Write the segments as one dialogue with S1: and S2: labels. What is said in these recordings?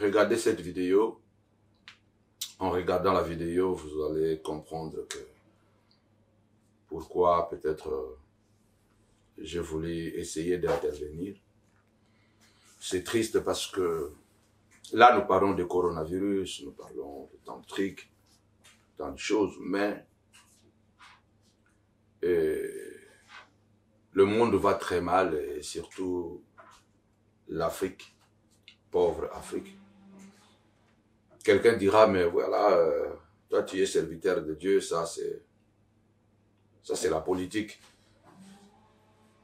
S1: regardez cette vidéo. En regardant la vidéo, vous allez comprendre que pourquoi peut-être j'ai voulu essayer d'intervenir. C'est triste parce que là, nous parlons de coronavirus, nous parlons de tant de trucs, tant de choses, mais le monde va très mal et surtout l'Afrique, pauvre Afrique. Quelqu'un dira, mais voilà, toi tu es serviteur de Dieu, ça c'est la politique.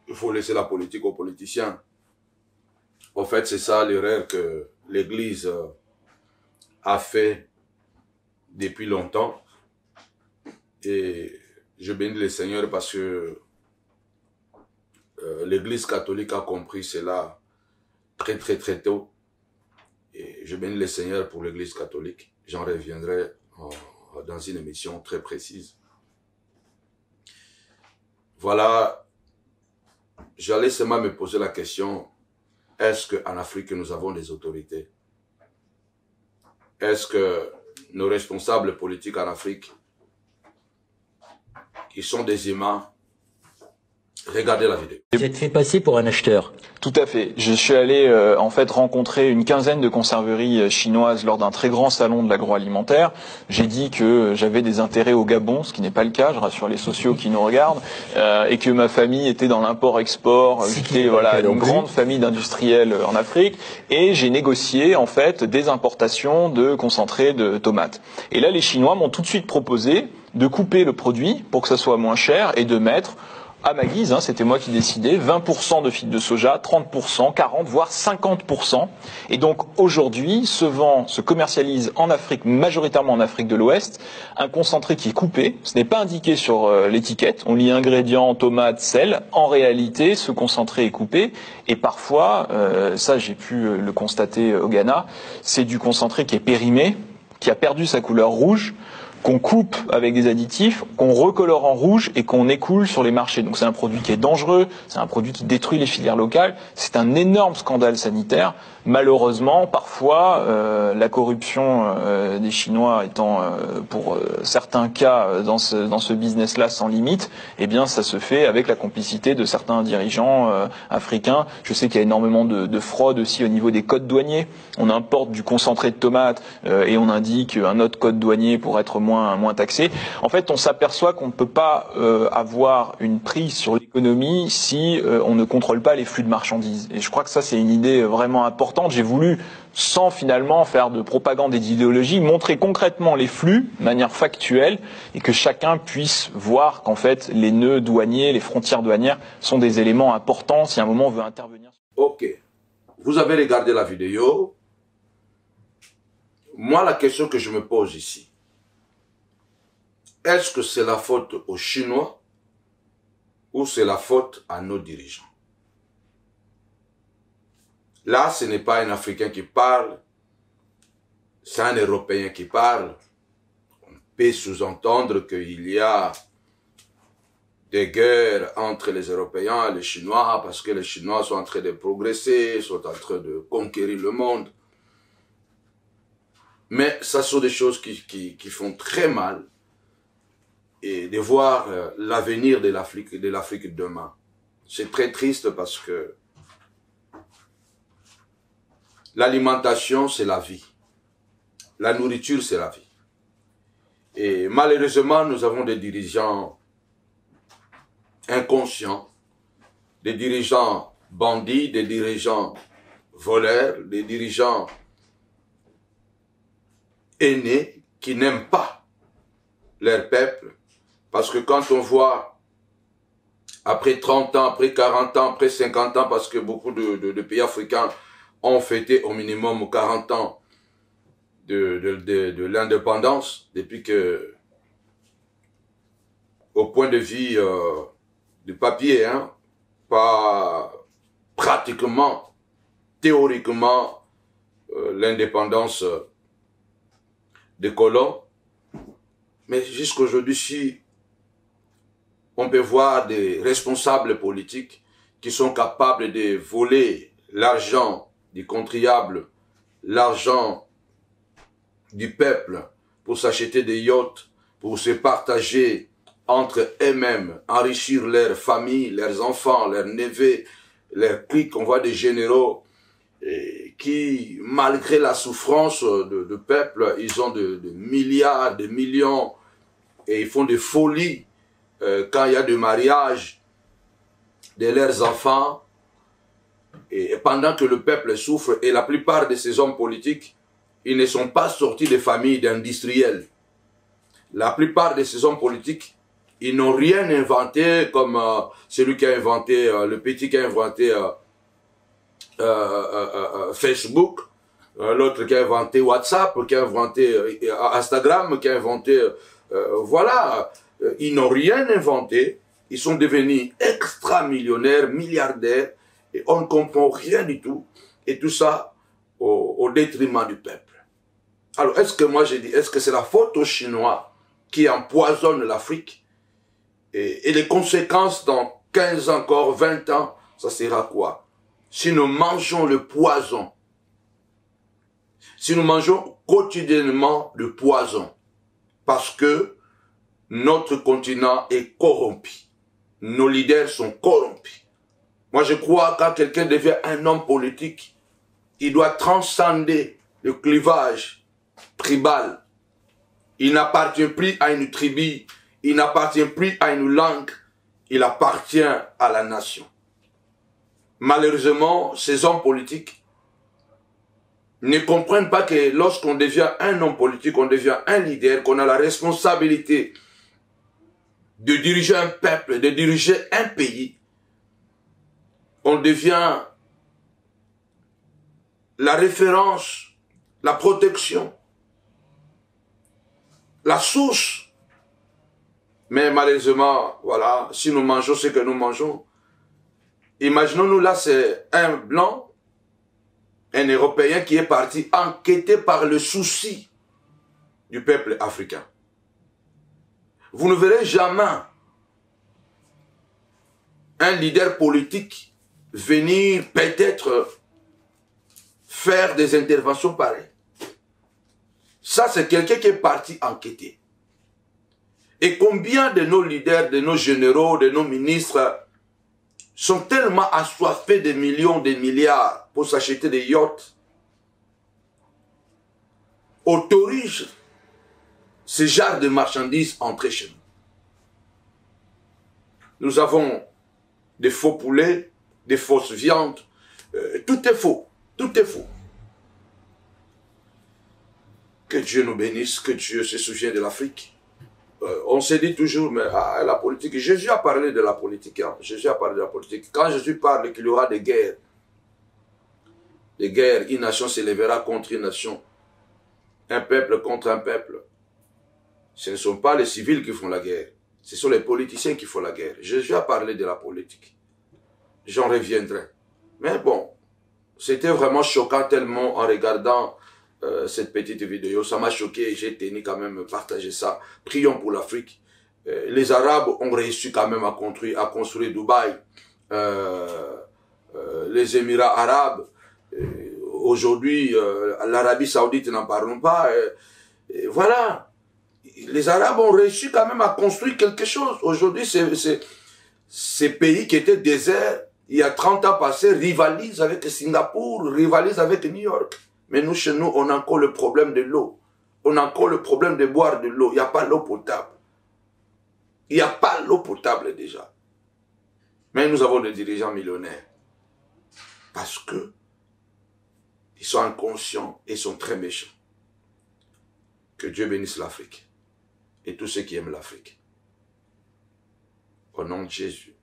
S1: Il faut laisser la politique aux politiciens. En fait, c'est ça l'erreur que l'Église a fait depuis longtemps. Et je bénis le Seigneur parce que l'Église catholique a compris cela très tôt. Et je bénis le Seigneur pour l'Église catholique. J'en reviendrai dans une émission très précise. Voilà, j'allais seulement me poser la question, est-ce qu'en Afrique nous avons des autorités? Est-ce que nos responsables politiques en Afrique, qui sont des humains, regardez la vidéo.
S2: Vous êtes fait passer pour un acheteur.
S3: Tout à fait. Je suis allé en fait rencontrer une quinzaine de conserveries chinoises lors d'un très grand salon de l'agroalimentaire. J'ai dit que j'avais des intérêts au Gabon, ce qui n'est pas le cas, je rassure les sociaux qui nous regardent, et que ma famille était dans l'import-export, j'étais voilà une grande famille d'industriels en Afrique, et j'ai négocié en fait des importations de concentré de tomates. Et là, les Chinois m'ont tout de suite proposé de couper le produit pour que ça soit moins cher et de mettre à ma guise, c'était moi qui décidais, 20% de fibres de soja, 30%, 40%, voire 50%. Et donc aujourd'hui, ce vent se commercialise en Afrique, majoritairement en Afrique de l'Ouest, un concentré qui est coupé. Ce n'est pas indiqué sur l'étiquette. On lit ingrédients, tomates, sel. En réalité, ce concentré est coupé. Et parfois, ça j'ai pu le constater au Ghana, c'est du concentré qui est périmé, qui a perdu sa couleur rouge, qu'on coupe avec des additifs, qu'on recolore en rouge et qu'on écoule sur les marchés. Donc c'est un produit qui est dangereux, c'est un produit qui détruit les filières locales, c'est un énorme scandale sanitaire. Malheureusement, parfois, la corruption des Chinois étant, pour certains cas, dans ce business-là sans limite, eh bien ça se fait avec la complicité de certains dirigeants africains. Je sais qu'il y a énormément de fraude aussi au niveau des codes douaniers. On importe du concentré de tomates et on indique un autre code douanier pour être moins taxé. En fait, on s'aperçoit qu'on ne peut pas avoir une prise sur l'économie si on ne contrôle pas les flux de marchandises. Et je crois que ça, c'est une idée vraiment importante. J'ai voulu, sans finalement faire de propagande et d'idéologie, montrer concrètement les flux de manière factuelle et que chacun puisse voir qu'en fait, les nœuds douaniers, les frontières douanières sont des éléments importants si à un moment on veut intervenir.
S1: Ok. Vous avez regardé la vidéo. Moi, la question que je me pose ici, est-ce que c'est la faute aux Chinois ou c'est la faute à nos dirigeants? Là, ce n'est pas un Africain qui parle, c'est un Européen qui parle. On peut sous-entendre qu'il y a des guerres entre les Européens et les Chinois parce que les Chinois sont en train de progresser, sont en train de conquérir le monde. Mais ça sont des choses qui font très mal. Et de voir l'avenir de l'Afrique demain. C'est très triste parce que l'alimentation, c'est la vie. La nourriture, c'est la vie. Et malheureusement, nous avons des dirigeants inconscients, des dirigeants bandits, des dirigeants voleurs, des dirigeants aînés qui n'aiment pas leur peuple. Parce que quand on voit, après 30 ans, après 40 ans, après 50 ans, parce que beaucoup de pays africains ont fêté au minimum 40 ans de l'indépendance, depuis que, au point de vue du papier, pas pratiquement, théoriquement, l'indépendance des colons. Mais jusqu'à aujourd'hui, si on peut voir des responsables politiques qui sont capables de voler l'argent du contribuable, l'argent du peuple pour s'acheter des yachts, pour se partager entre eux-mêmes, enrichir leurs familles, leurs enfants, leurs neveux, leurs cliques. On voit des généraux qui, malgré la souffrance de peuple, ils ont de milliards, de millions, et ils font des folies quand il y a des mariages de leurs enfants, et pendant que le peuple souffre. Et la plupart de ces hommes politiques, ils ne sont pas sortis de familles d'industriels. La plupart de ces hommes politiques, ils n'ont rien inventé comme celui qui a inventé, le petit qui a inventé Facebook, l'autre qui a inventé WhatsApp, qui a inventé Instagram, qui a inventé... voilà, ils n'ont rien inventé. Ils sont devenus extra-millionnaires, milliardaires, et on ne comprend rien du tout. Et tout ça au détriment du peuple. Alors, est-ce que moi j'ai dit, est-ce que c'est la faute aux Chinois qui empoisonnent l'Afrique? Et les conséquences dans 15 ans encore, 20 ans, ça sera quoi? Si nous mangeons le poison, si nous mangeons quotidiennement le poison, parce que notre continent est corrompu, nos leaders sont corrompus. Moi je crois que quand quelqu'un devient un homme politique, il doit transcender le clivage tribal. Il n'appartient plus à une tribu, il n'appartient plus à une langue, il appartient à la nation. Malheureusement, ces hommes politiques ne comprennent pas que lorsqu'on devient un homme politique, on devient un leader, qu'on a la responsabilité de diriger un peuple, de diriger un pays, on devient la référence, la protection, la source. Mais malheureusement, voilà, si nous mangeons ce que nous mangeons, imaginons-nous là, c'est un blanc, un Européen qui est parti enquêter par le souci du peuple africain. Vous ne verrez jamais un leader politique venir peut-être faire des interventions pareilles. Ça, c'est quelqu'un qui est parti enquêter. Et combien de nos leaders, de nos généraux, de nos ministres sont tellement assoiffés de millions, de milliards pour s'acheter des yachts, autorisent ce genre de marchandises entrer chez nous. Nous avons des faux poulets, des fausses viandes, tout est faux, tout est faux. Que Dieu nous bénisse, que Dieu se souvienne de l'Afrique. On se dit toujours, mais la politique, Jésus a parlé de la politique, hein. Jésus a parlé de la politique. Quand Jésus parle qu'il y aura des guerres, une nation s'élèvera contre une nation, un peuple contre un peuple. Ce ne sont pas les civils qui font la guerre, ce sont les politiciens qui font la guerre. Jésus a parlé de la politique. J'en reviendrai. Mais bon, c'était vraiment choquant tellement en regardant cette petite vidéo. Ça m'a choqué et j'ai tenu quand même à partager ça. Prions pour l'Afrique. Les Arabes ont réussi quand même à construire Dubaï. Les Émirats arabes. Aujourd'hui, l'Arabie saoudite, n'en parlons pas. Voilà. Les Arabes ont réussi quand même à construire quelque chose. Aujourd'hui, ces pays qui étaient déserts, il y a 30 ans passés, rivalisent avec Singapour, rivalisent avec New York. Mais nous, chez nous, on a encore le problème de l'eau. On a encore le problème de boire de l'eau. Il n'y a pas l'eau potable. Il n'y a pas l'eau potable déjà. Mais nous avons des dirigeants millionnaires. Parce que ils sont inconscients et sont très méchants. Que Dieu bénisse l'Afrique. Et tous ceux qui aiment l'Afrique. Au nom de Jésus.